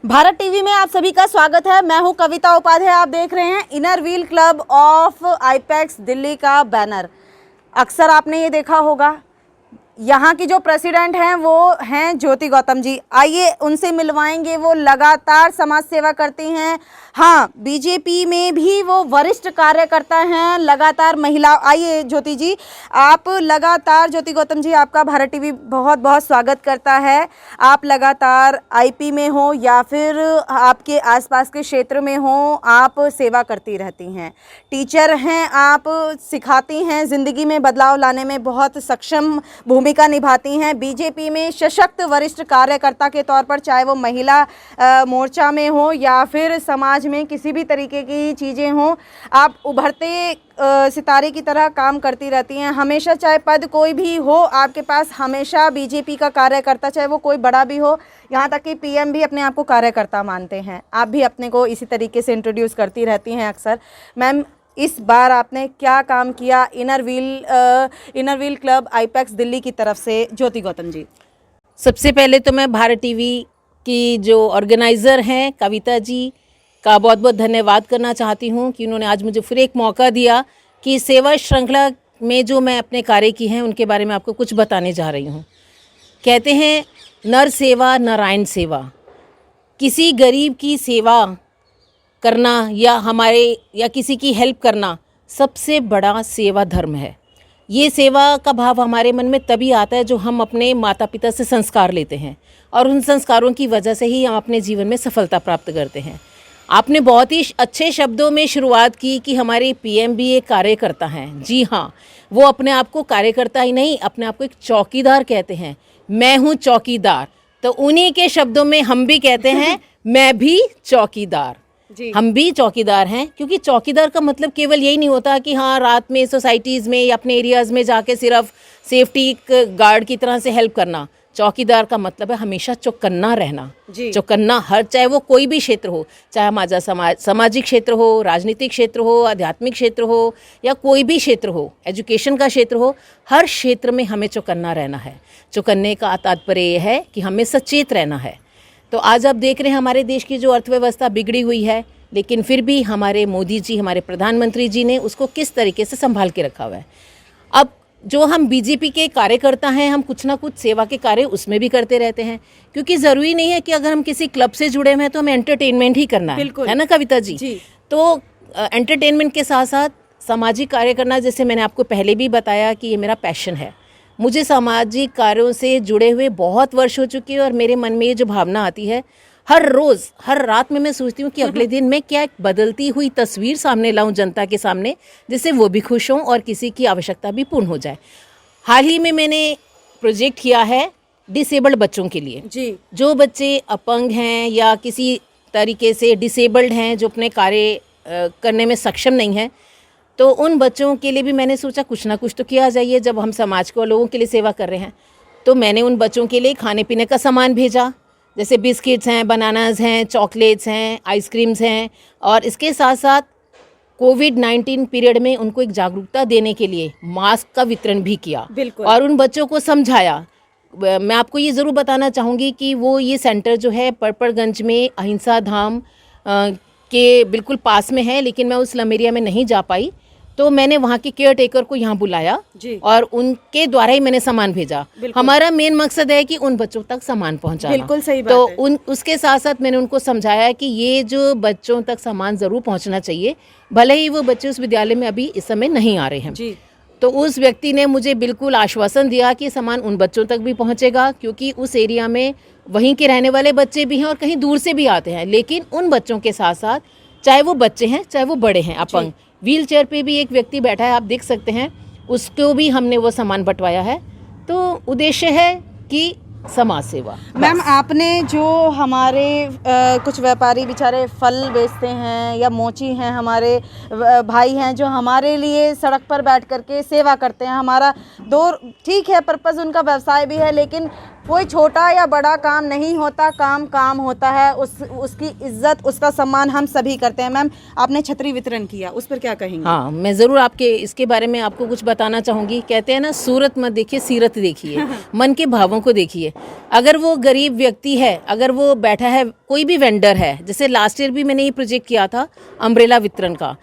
Bharat TV में आप सभी का स्वागत है। मैं हूं कविता उपाध्याय। आप देख रहे हैं inner wheel club of IPEX Delhi का बैनर। अक्सर आपने ये देखा होगा, यहाँ की जो प्रेसिडेंट हैं वो हैं ज्योति गौतम जी। आइए उनसे मिलवाएंगे। वो लगातार समाज सेवा करती हैं। हाँ, बीजेपी में भी वो वरिष्ठ कार्यकर्ता हैं। लगातार महिला, आइए ज्योति जी, आप लगातार, ज्योति गौतम जी, आपका भारत टीवी बहुत बहुत स्वागत करता है। आप लगातार आईपी में हो या फिर आपके आसपास के क्षेत्र में हो, आप सेवा करती रहती हैं। टीचर हैं, आप सिखाती हैं, ज़िंदगी में बदलाव लाने में बहुत सक्षम भूमिका निभाती हैं। बीजेपी में सशक्त वरिष्ठ कार्यकर्ता के तौर पर, चाहे वो महिला मोर्चा में हो या फिर समाज में किसी भी तरीके की चीज़ें हों, आप उभरते सितारे की तरह काम करती रहती हैं। हमेशा, चाहे पद कोई भी हो आपके पास, हमेशा बीजेपी का कार्यकर्ता, चाहे वो कोई बड़ा भी हो, यहाँ तक कि पीएम भी अपने आप को कार्यकर्ता मानते हैं। आप भी अपने को इसी तरीके से इंट्रोड्यूस करती रहती हैं अक्सर। मैम, इस बार आपने क्या काम किया इनर व्हील क्लब आईपेक्स दिल्ली की तरफ से? ज्योति गौतम जी। सबसे पहले तो मैं भारत टीवी की जो ऑर्गेनाइज़र हैं कविता जी का बहुत बहुत धन्यवाद करना चाहती हूँ कि उन्होंने आज मुझे फिर एक मौका दिया कि सेवा श्रृंखला में जो मैं अपने कार्य की हैं उनके बारे में आपको कुछ बताने जा रही हूँ। कहते हैं नर सेवा नारायण सेवा। किसी गरीब की सेवा करना या किसी की हेल्प करना सबसे बड़ा सेवा धर्म है। ये सेवा का भाव हमारे मन में तभी आता है जो हम अपने माता पिता से संस्कार लेते हैं और उन संस्कारों की वजह से ही हम अपने जीवन में सफलता प्राप्त करते हैं। आपने बहुत ही अच्छे शब्दों में शुरुआत की कि हमारे पीएम भी एक कार्यकर्ता हैं। जी हाँ, वो अपने आप को कार्यकर्ता ही नहीं, अपने आप को एक चौकीदार कहते हैं। मैं हूँ चौकीदार, तो उन्हीं के शब्दों में हम भी कहते हैं मैं भी चौकीदार। हम भी चौकीदार हैं, क्योंकि चौकीदार का मतलब केवल यही नहीं होता कि हाँ रात में सोसाइटीज़ में या अपने एरियाज़ में जाके सिर्फ सेफ्टी गार्ड की तरह से हेल्प करना। चौकीदार का मतलब है हमेशा चौकन्ना रहना। चौकन्ना, हर, चाहे वो कोई भी क्षेत्र हो, चाहे हमारा सामाजिक क्षेत्र हो, राजनीतिक क्षेत्र हो, आध्यात्मिक क्षेत्र हो या कोई भी क्षेत्र हो, एजुकेशन का क्षेत्र हो, हर क्षेत्र में हमें चौकन्ना रहना है। चौकन्ने का तात्पर्य यह है कि हमें सचेत रहना है। तो आज आप देख रहे हैं हमारे देश की जो अर्थव्यवस्था बिगड़ी हुई है, लेकिन फिर भी हमारे मोदी जी, हमारे प्रधानमंत्री जी ने उसको किस तरीके से संभाल के रखा हुआ है। अब जो हम बीजेपी के कार्यकर्ता हैं, हम कुछ ना कुछ सेवा के कार्य उसमें भी करते रहते हैं, क्योंकि ज़रूरी नहीं है कि अगर हम किसी क्लब से जुड़े हुए हैं तो हमें एंटरटेनमेंट ही करना है ना कविता जी? तो एंटरटेनमेंट के साथ साथ सामाजिक कार्य करना, जैसे मैंने आपको पहले भी बताया कि ये मेरा पैशन है। मुझे सामाजिक कार्यों से जुड़े हुए बहुत वर्ष हो चुके हैं और मेरे मन में ये जो भावना आती है, हर रोज़ हर रात में मैं सोचती हूँ कि अगले दिन मैं क्या एक बदलती हुई तस्वीर सामने लाऊं जनता के सामने, जिससे वो भी खुश हों और किसी की आवश्यकता भी पूर्ण हो जाए। हाल ही में मैंने प्रोजेक्ट किया है डिसेबल्ड बच्चों के लिए। जी, जो बच्चे अपंग हैं या किसी तरीके से डिसेबल्ड हैं, जो अपने कार्य करने में सक्षम नहीं हैं, तो उन बच्चों के लिए भी मैंने सोचा कुछ ना कुछ तो किया जाइए। जब हम समाज को लोगों के लिए सेवा कर रहे हैं, तो मैंने उन बच्चों के लिए खाने पीने का सामान भेजा, जैसे बिस्किट्स हैं, बनानास हैं, चॉकलेट्स हैं, आइसक्रीम्स हैं, और इसके साथ साथ कोविड-19 पीरियड में उनको एक जागरूकता देने के लिए मास्क का वितरण भी किया और उन बच्चों को समझाया। मैं आपको ये ज़रूर बताना चाहूँगी कि वो ये सेंटर जो है परपड़गंज में अहिंसा धाम के बिल्कुल पास में है, लेकिन मैं उस स्लम एरिया में नहीं जा पाई, तो मैंने वहाँ के केयर टेकर को यहाँ बुलाया और उनके द्वारा ही मैंने सामान भेजा। हमारा मेन मकसद है कि उन बच्चों तक सामान पहुँचाना। बिल्कुल सही बात है। तो उसके साथ साथ मैंने उनको समझाया कि ये जो बच्चों तक सामान ज़रूर पहुँचना चाहिए, भले ही वो बच्चे उस विद्यालय में अभी इस समय नहीं आ रहे हैं। तो उस व्यक्ति ने मुझे बिल्कुल आश्वासन दिया कि सामान उन बच्चों तक भी पहुँचेगा, क्योंकि उस एरिया में वहीं के रहने वाले बच्चे भी हैं और कहीं दूर से भी आते हैं, लेकिन उन बच्चों के साथ साथ, चाहे वो बच्चे हैं चाहे वो बड़े हैं, अपंग, व्हील चेयर पे भी एक व्यक्ति बैठा है, आप देख सकते हैं, उसको भी हमने वो सामान बंटवाया है। तो उद्देश्य है कि समाज सेवा। मैम, आपने जो हमारे कुछ व्यापारी बेचारे फल बेचते हैं या मोची हैं, हमारे भाई हैं जो हमारे लिए सड़क पर बैठ करके सेवा करते हैं, हमारा दो ठीक है पर्पज़ उनका व्यवसाय भी है, लेकिन कोई छोटा या बड़ा काम नहीं होता, काम काम होता है। उसकी इज्जत, उसका सम्मान हम सभी करते हैं। मैम, आपने छतरी वितरण किया, उस पर क्या कहेंगे? हाँ, मैं ज़रूर आपके इसके बारे में आपको कुछ बताना चाहूँगी। कहते हैं ना, सूरत मत देखिए, सीरत देखिए। मन के भावों को देखिए। अगर वो गरीब व्यक्ति है, अगर वो बैठा है, कोई भी वेंडर है, जैसे लास्ट ईयर भी मैंने ये प्रोजेक्ट किया था अम्ब्रेला वितरण का,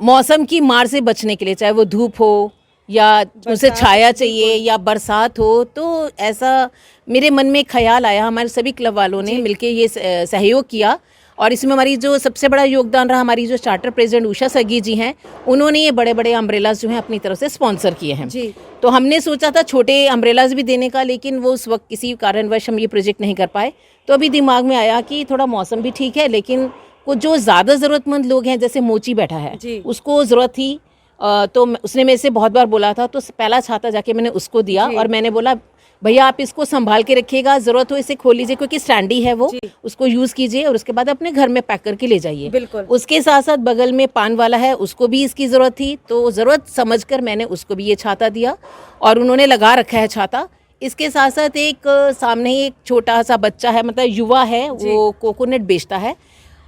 मौसम की मार से बचने के लिए, चाहे वो धूप हो या उसे छाया चाहिए या बरसात हो, तो ऐसा मेरे मन में ख्याल आया। हमारे सभी क्लब वालों ने मिलके ये सहयोग किया और इसमें हमारी जो सबसे बड़ा योगदान रहा, हमारी जो चार्टर प्रेसिडेंट उषा सगी जी हैं, उन्होंने ये बड़े बड़े अम्ब्रेलाज जो हैं अपनी तरफ से स्पॉन्सर किए हैं जी। तो हमने सोचा था छोटे अम्ब्रेलाज भी देने का, लेकिन वो उस वक्त किसी कारणवश हम ये प्रोजेक्ट नहीं कर पाए। तो अभी दिमाग में आया कि थोड़ा मौसम भी ठीक है, लेकिन कुछ जो ज़्यादा ज़रूरतमंद लोग हैं, जैसे मोची बैठा है, उसको ज़रूरत थी, तो उसने मेरे से बहुत बार बोला था, तो पहला छाता जाके मैंने उसको दिया और मैंने बोला भैया आप इसको संभाल के रखिएगा, ज़रूरत हो इसे खोल लीजिए, क्योंकि स्टैंडी है वो, उसको यूज़ कीजिए और उसके बाद अपने घर में पैक करके ले जाइए। बिल्कुल। उसके साथ साथ बगल में पान वाला है, उसको भी इसकी ज़रूरत थी, तो ज़रूरत समझकर मैंने उसको भी ये छाता दिया और उन्होंने लगा रखा है छाता। इसके साथ साथ एक सामने ही एक छोटा सा बच्चा है, मतलब युवा है, वो कोकोनट बेचता है।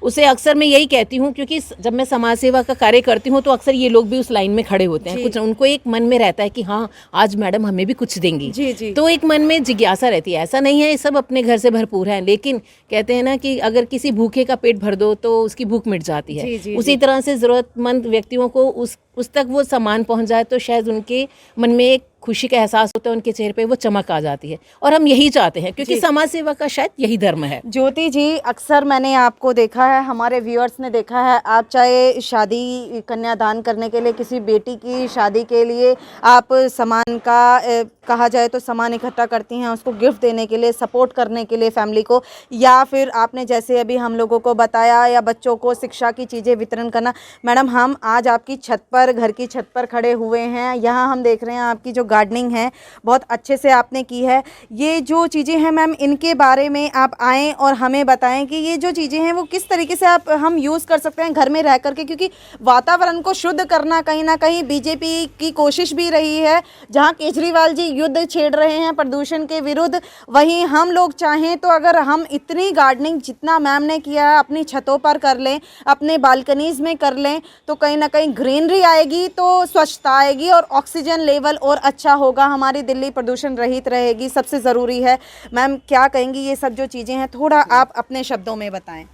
उसे अक्सर मैं यही कहती हूँ, क्योंकि जब मैं समाज सेवा का कार्य करती हूँ तो अक्सर ये लोग भी उस लाइन में खड़े होते हैं। कुछ उनको एक मन में रहता है कि हाँ आज मैडम हमें भी कुछ देंगी, तो एक मन में जिज्ञासा रहती है। ऐसा नहीं है सब अपने घर से भरपूर हैं, लेकिन कहते हैं ना कि अगर किसी भूखे का पेट भर दो तो उसकी भूख मिट जाती है। उसी तरह से ज़रूरतमंद व्यक्तियों को उस तक वो सामान पहुँच जाए तो शायद उनके मन में एक खुशी का एहसास होता है, उनके चेहरे पे वो चमक आ जाती है, और हम यही चाहते हैं, क्योंकि समाज सेवा का शायद यही धर्म है। ज्योति जी, अक्सर मैंने आपको देखा है, हमारे व्यूअर्स ने देखा है, आप चाहे शादी कन्यादान करने के लिए, किसी बेटी की शादी के लिए आप सामान का कहा जाए तो सामान इकट्ठा करती हैं, उसको गिफ्ट देने के लिए, सपोर्ट करने के लिए फैमिली को, या फिर आपने जैसे अभी हम लोगों को बताया, या बच्चों को शिक्षा की चीज़ें वितरण करना। मैडम, हम आज आपकी छत पर, घर की छत पर खड़े हुए हैं। यहाँ हम देख रहे हैं आपकी जो गार्डनिंग है बहुत अच्छे से आपने की है। ये जो चीज़ें हैं मैम, इनके बारे में आप आएँ और हमें बताएं कि ये जो चीज़ें हैं वो किस तरीके से हम यूज़ कर सकते हैं घर में रह करके, क्योंकि वातावरण को शुद्ध करना कहीं ना कहीं बीजेपी की कोशिश भी रही है। जहाँ केजरीवाल जी युद्ध छेड़ रहे हैं प्रदूषण के विरुद्ध, वहीं हम लोग चाहें तो अगर हम इतनी गार्डनिंग जितना मैम ने किया है अपनी छतों पर कर लें, अपने बालकनीज में कर लें, तो कहीं ना कहीं ग्रीनरी आएगी, तो स्वच्छता आएगी और ऑक्सीजन लेवल और अच्छा होगा, हमारी दिल्ली प्रदूषण रहित रहेगी। सबसे ज़रूरी है मैम, क्या कहेंगी ये सब जो चीज़ें हैं, थोड़ा आप अपने शब्दों में बताएं।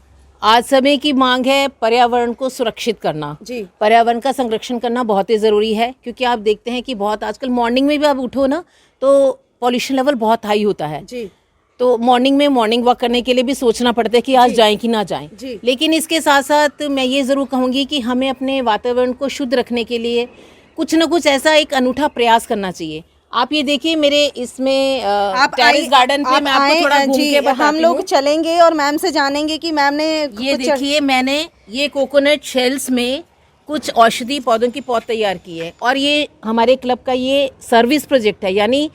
आज समय की मांग है पर्यावरण को सुरक्षित करना जी। पर्यावरण का संरक्षण करना बहुत ही ज़रूरी है, क्योंकि आप देखते हैं कि बहुत आजकल मॉर्निंग में भी आप उठो ना तो पॉल्यूशन लेवल बहुत हाई होता है जी। तो मॉर्निंग में मॉर्निंग वॉक करने के लिए भी सोचना पड़ता है कि आज जाएं कि ना जाएं। लेकिन इसके साथ साथ मैं ये ज़रूर कहूँगी कि हमें अपने वातावरण को शुद्ध रखने के लिए कुछ ना कुछ ऐसा एक अनूठा प्रयास करना चाहिए। आप ये देखिए मेरे इसमें टेरेस गार्डन पे मैं आपको थोड़ा घूम के बताती हम लोग चलेंगे और मैम से जानेंगे कि मैम ने ये देखिए मैंने ये कोकोनट शेल्स में कुछ औषधि पौधों की पौध तैयार की है, और ये हमारे क्लब का ये सर्विस प्रोजेक्ट है, यानी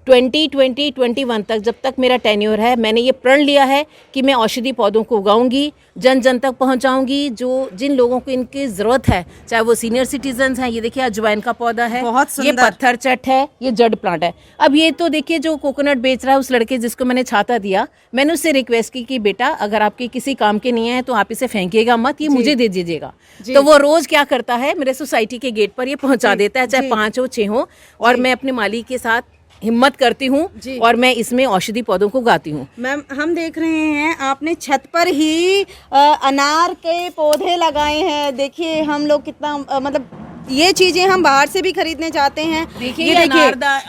2020-21 तक जब तक मेरा टेन्योर है, मैंने ये प्रण लिया है कि मैं औषधि पौधों को उगाऊंगी, जन जन तक पहुंचाऊंगी, जो जिन लोगों को इनकी ज़रूरत है, चाहे वो सीनियर सिटीजन्स हैं। ये देखिए अजवाइन का पौधा है, ये पत्थर चट है, ये जड़ प्लांट है। अब ये तो देखिए जो कोकोनट बेच रहा है, उस लड़के जिसको मैंने छाता दिया, मैंने उससे रिक्वेस्ट की कि बेटा अगर आपके किसी काम के नहीं है तो आप इसे फेंकेगा मत, ये मुझे दे दीजिएगा। तो वो रोज़ क्या करता है, मेरे सोसाइटी के गेट पर ये पहुँचा देता है, चाहे 5 हो 6 हो, और मैं अपने माली के साथ हिम्मत करती हूँ और मैं इसमें औषधि पौधों को उगाती हूँ। मैम, हम देख रहे हैं आपने छत पर ही अनार के पौधे लगाए हैं। देखिए हम लोग कितना मतलब ये चीजें हम बाहर से भी खरीदने जाते हैं। देखिए ये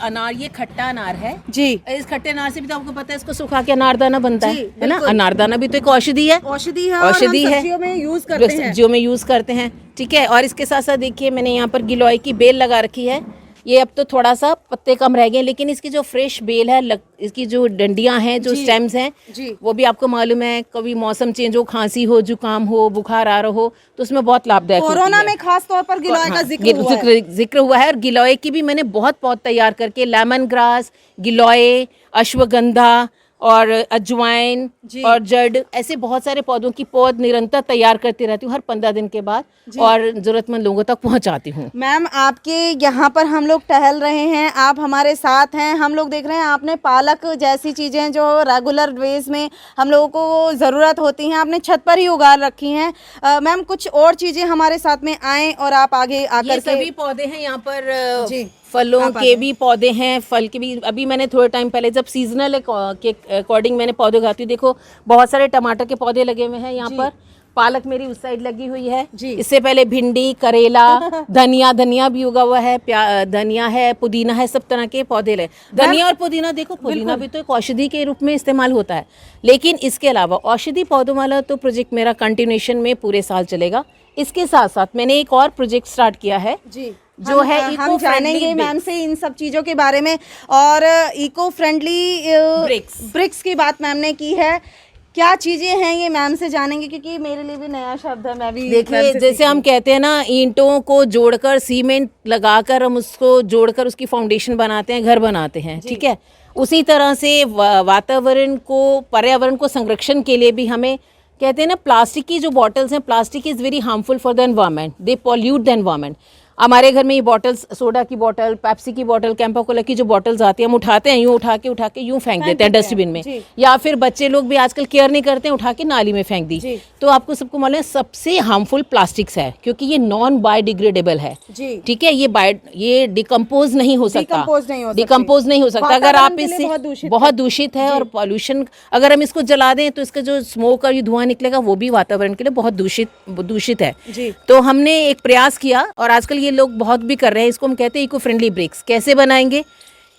अनार ये खट्टा अनार है जी। इस खट्टे अनार से भी तो आपको पता है इसको सुखा के अनारदाना बनता है ना। अनारदाना भी तो एक औषधि है, औषधि है, सब्जियों में यूज करते हैं, सब्जियों में यूज करते हैं। ठीक है, और इसके साथ साथ देखिए मैंने यहाँ पर गिलोय की बेल लगा रखी है। ये अब तो थोड़ा सा पत्ते कम रह गए, लेकिन इसकी जो फ्रेश बेल है, इसकी जो डंडियां हैं, जो स्टेम्स हैं, वो भी आपको मालूम है, कभी मौसम चेंज हो, खांसी हो, जुकाम हो, बुखार आ रहा हो, तो उसमें बहुत लाभदायक होती है। कोरोना में खास तौर पर गिलोय का जिक्र हुआ है। और गिलोय की भी मैंने बहुत पौध तैयार करके, लेमन ग्रास, गिलोय, अश्वगंधा, और अजवाइन और जड़, ऐसे बहुत सारे पौधों की पौध निरंतर तैयार करती रहती हूँ हर 15 दिन के बाद, और ज़रूरतमंद लोगों तक पहुँचाती हूँ। मैम आपके यहाँ पर हम लोग टहल रहे हैं, आप हमारे साथ हैं, हम लोग देख रहे हैं आपने पालक जैसी चीज़ें जो रेगुलर बेस में हम लोगों को ज़रूरत होती हैं आपने छत पर ही उगा रखी हैं। मैम कुछ और चीज़ें हमारे साथ में आएँ और आप आगे आकर ये सभी पौधे हैं यहाँ पर, फलों के भी पौधे हैं, फल के भी। अभी मैंने थोड़े टाइम पहले जब सीजनल के अकॉर्डिंग मैंने पौधे उगाती हूँ, देखो बहुत सारे टमाटर के पौधे लगे हुए हैं यहाँ पर, पालक मेरी उस साइड लगी हुई है, इससे पहले भिंडी, करेला, धनिया भी उगा हुआ है, धनिया है, पुदीना है, सब तरह के पौधे ले। धनिया और पुदीना, देखो पुदीना भी तो एक औषधि के रूप में इस्तेमाल होता है, लेकिन इसके अलावा औषधि पौधों वाला तो प्रोजेक्ट मेरा कंटिन्यूएशन में पूरे साल चलेगा। इसके साथ साथ मैंने एक और प्रोजेक्ट स्टार्ट किया है जो है हम जानेंगे मैम से इन सब चीज़ों के बारे में। और इको फ्रेंडली ब्रिक्स की बात मैम ने की है, क्या चीजें हैं ये मैम से जानेंगे क्योंकि मेरे लिए भी नया शब्द है। मैं भी देखिए, जैसे हम कहते हैं ना, ईंटों को जोड़कर सीमेंट लगाकर हम उसको जोड़कर उसकी फाउंडेशन बनाते हैं, घर बनाते हैं, ठीक है। उसी तरह से वातावरण को, पर्यावरण को संरक्षण के लिए भी हमें कहते हैं ना, प्लास्टिक की जो बॉटल्स हैं, plastic is very harmful for the environment, they pollute the environment. हमारे घर में ये बॉटल्स, सोडा की बॉटल, पेप्सी की बॉटल, कैंपा कोला की जो बॉटल्स आती है, हम उठाते हैं, यूँ उठा के यूँ फेंक देते हैं डस्टबिन में, या फिर बच्चे लोग भी आजकल केयर नहीं करते हैं, उठा के नाली में फेंक दी। तो आपको सबको मालूम है सबसे हार्मफुल प्लास्टिक्स है, क्योंकि ये नॉन बायोडिग्रेडेबल है, ठीक है। ये डिकम्पोज नहीं हो सकता, डिकम्पोज नहीं हो सकता। अगर आप इससे, बहुत दूषित है, और पॉल्यूशन, अगर हम इसको जला दें तो इसका जो स्मोक और ये धुआं निकलेगा वो भी वातावरण के लिए बहुत दूषित है। तो हमने एक प्रयास किया, और आजकल ये लोग बहुत भी कर रहे हैं, इसको हम कहते हैं इको फ्रेंडली ब्रिक्स। कैसे बनाएंगे?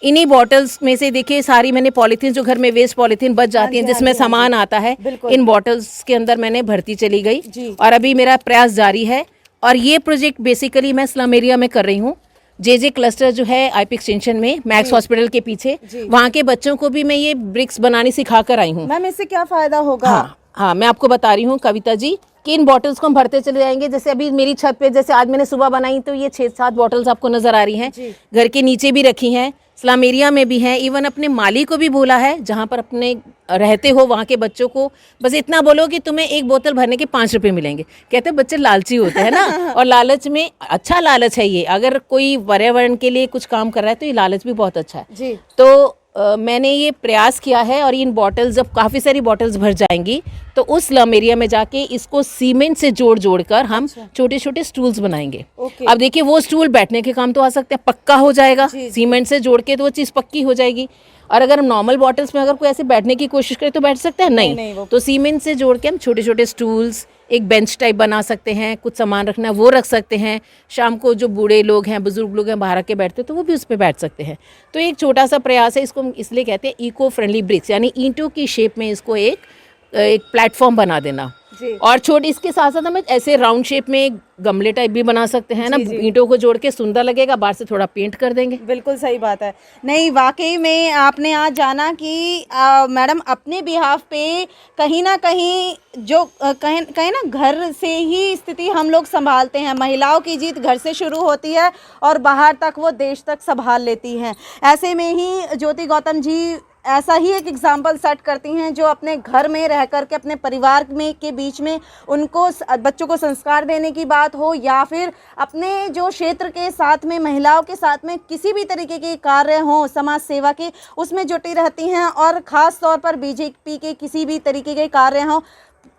इन्हीं बॉटल्स में से देखिए, सारी मैंने पॉलीथीन, जो घर में वेस्ट पॉलीथीन बच जाती हैं जिसमें सामान आता है, इन बॉटल्स के अंदर मैंने भरती चली गई, और अभी मेरा प्रयास जारी है। और ये प्रोजेक्ट बेसिकली मैं स्लम एरिया में कर रही हूँ, जे क्लस्टर जो है आईपी एक्सटेंशन में, मैक्स हॉस्पिटल के पीछे, वहाँ के बच्चों को भी मैं ये ब्रिक्स बनानी सिखा कर आई हूँ। मैम इससे क्या फायदा होगा? हाँ, मैं आपको बता रही हूँ कविता जी, कि इन बॉटल्स को हम भरते चले जाएंगे। जैसे अभी मेरी छत पे, जैसे आज मैंने सुबह बनाई, तो ये 6-7 बॉटल्स आपको नजर आ रही हैं, घर के नीचे भी रखी हैं, स्लम एरिया में भी हैं, इवन अपने माली को भी बोला है, जहाँ पर अपने रहते हो वहाँ के बच्चों को बस इतना बोलो कि तुम्हें एक बोतल भरने के 5 रुपए मिलेंगे। कहते हैं बच्चे लालची होते हैं ना, और लालच में, अच्छा लालच है ये, अगर कोई पर्यावरण के लिए कुछ काम कर रहा है तो ये लालच भी बहुत अच्छा है। तो मैंने ये प्रयास किया है, और इन बॉटल्स, जब काफ़ी सारी बॉटल्स भर जाएंगी तो उस स्लम एरिया में जाके इसको सीमेंट से जोड़ कर हम छोटे छोटे स्टूल्स बनाएंगे। अब देखिए, वो स्टूल बैठने के काम तो आ सकते हैं, पक्का हो जाएगा, सीमेंट से जोड़ के तो वो चीज़ पक्की हो जाएगी। और अगर हम नॉर्मल बॉटल्स में अगर कोई ऐसे बैठने की कोशिश करे तो बैठ सकते हैं? नहीं। तो सीमेंट से जोड़ के हम छोटे छोटे स्टूल्स, एक बेंच टाइप बना सकते हैं, कुछ सामान रखना वो रख सकते हैं। शाम को जो बूढ़े लोग हैं, बुजुर्ग लोग हैं, बाहर के बैठते हैं, तो वो भी उस पर बैठ सकते हैं। तो एक छोटा सा प्रयास है, इसको हम इसलिए कहते हैं इको फ्रेंडली ब्रिक्स, यानी ईंटों की शेप में इसको एक प्लेटफॉर्म बना देना। और छोटे, इसके साथ साथ हम ऐसे राउंड शेप में गमले टाइप भी बना सकते हैं ना, ईंटों को जोड़ के सुंदर लगेगा, बाहर से थोड़ा पेंट कर देंगे। बिल्कुल सही बात है। नहीं, वाकई में आपने आज जाना कि मैडम अपने बिहाफ पे कहीं ना कहीं जो कहीं ना घर से ही स्थिति हम लोग संभालते हैं, महिलाओं की जीत घर से शुरू होती है और बाहर तक वो देश तक संभाल लेती हैं। ऐसे में ही ज्योति गौतम जी ऐसा ही एक एग्जाम्पल सेट करती हैं, जो अपने घर में रह कर के अपने परिवार में के बीच में उनको, बच्चों को संस्कार देने की बात हो, या फिर अपने जो क्षेत्र के साथ में, महिलाओं के साथ में किसी भी तरीके के कार्य हों समाज सेवा के, उसमें जुटी रहती हैं। और ख़ास तौर पर बीजेपी के किसी भी तरीके के कार्य हों,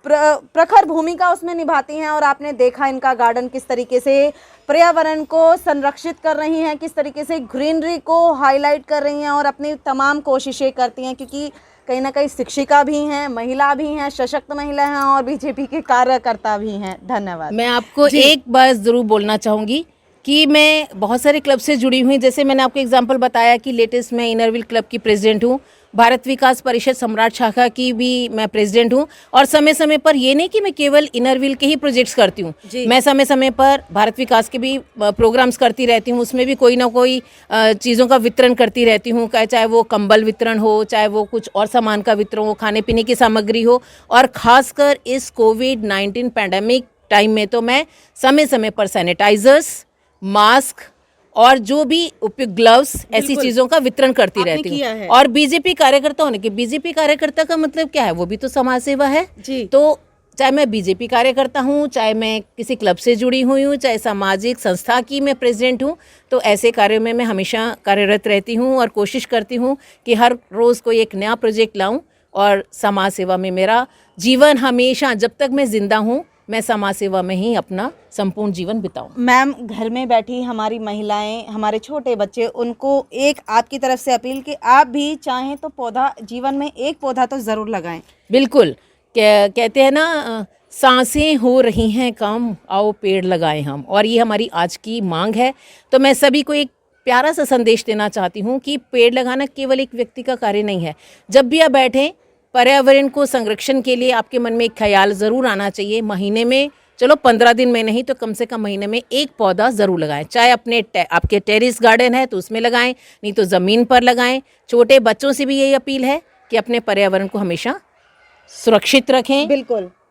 प्रखर भूमिका उसमें निभाती हैं। और आपने देखा इनका गार्डन किस तरीके से पर्यावरण को संरक्षित कर रही हैं, किस तरीके से ग्रीनरी को हाईलाइट कर रही हैं, और अपनी तमाम कोशिशें करती हैं, क्योंकि कहीं ना कहीं शिक्षिका भी हैं, महिला भी हैं, सशक्त महिला हैं, और बीजेपी के कार्यकर्ता भी हैं। धन्यवाद। मैं आपको एक बात ज़रूर बोलना चाहूँगी कि मैं बहुत सारे क्लब से जुड़ी हुई, जैसे मैंने आपको एग्जांपल बताया कि लेटेस्ट मैं इनरव्हील क्लब की प्रेसिडेंट हूँ, भारत विकास परिषद सम्राट शाखा की भी मैं प्रेसिडेंट हूँ। और समय समय पर ये नहीं कि मैं केवल इनरव्हील के ही प्रोजेक्ट्स करती हूँ, मैं समय समय पर भारत विकास के भी प्रोग्राम्स करती रहती हूँ, उसमें भी कोई ना कोई चीज़ों का वितरण करती रहती हूँ, चाहे वो कंबल वितरण हो, चाहे वो कुछ और सामान का वितरण हो, खाने पीने की सामग्री हो। और ख़ासकर इस कोविड-19 पैंडेमिक टाइम में तो मैं समय समय पर सैनिटाइजर्स, मास्क और जो भी उपयुक्त ग्लव्स ऐसी चीजों का वितरण करती आपने रहती किया हूँ। है। और बीजेपी कार्यकर्ता होने के, बीजेपी कार्यकर्ता का मतलब क्या है, वो भी तो समाज सेवा है। जी। तो चाहे मैं बीजेपी कार्यकर्ता हूँ, चाहे मैं किसी क्लब से जुड़ी हुई हूँ, चाहे सामाजिक संस्था की मैं प्रेसिडेंट हूँ, तो ऐसे कार्यों में मैं हमेशा कार्यरत रहती हूँ और कोशिश करती हूँ कि हर रोज़ कोई एक नया प्रोजेक्ट लाऊं और समाज सेवा में मेरा जीवन हमेशा, जब तक मैं जिंदा हूँ, मैं समाज सेवा में ही अपना संपूर्ण जीवन बिताऊं। मैम, घर में बैठी हमारी महिलाएं, हमारे छोटे बच्चे, उनको एक आपकी तरफ से अपील कि आप भी चाहें तो पौधा, जीवन में एक पौधा तो ज़रूर लगाएं। बिल्कुल। कहते हैं ना, सांसें हो रही हैं कम, आओ पेड़ लगाएं हम, और ये हमारी आज की मांग है। तो मैं सभी को एक प्यारा सा संदेश देना चाहती हूँ कि पेड़ लगाना केवल एक व्यक्ति का कार्य नहीं है। जब भी आप बैठें, पर्यावरण को संरक्षण के लिए आपके मन में एक ख्याल ज़रूर आना चाहिए। महीने में, चलो 15 दिन में नहीं तो कम से कम महीने में एक पौधा ज़रूर लगाएं। चाहे आपके टेरेस गार्डन है तो उसमें लगाएं, नहीं तो ज़मीन पर लगाएं। छोटे बच्चों से भी यही अपील है कि अपने पर्यावरण को हमेशा सुरक्षित रखें। बिल्कुल।